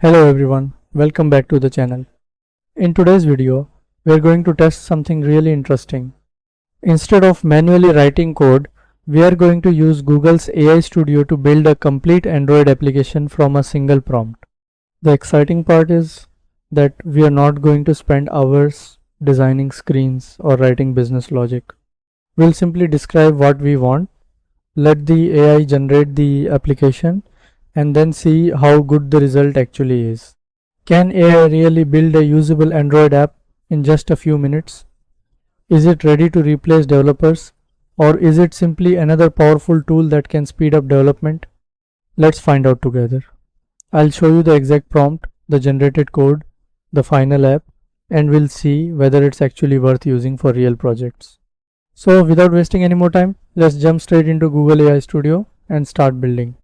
Hello everyone, welcome back to the channel. In today's video, we are going to test something really interesting. Instead of manually writing code, we are going to use Google's AI Studio to build a complete Android application from a single prompt. The exciting part is that we are not going to spend hours designing screens or writing business logic. We'll simply describe what we want, let the AI generate the application, and then see how good the result actually is. Can AI really build a usable Android app in just a few minutes? Is it ready to replace developers, or is it simply another powerful tool that can speed up development? Let's find out together. I'll show you the exact prompt, the generated code, the final app, and we'll see whether it's actually worth using for real projects. So without wasting any more time, let's jump straight into Google AI Studio and start building.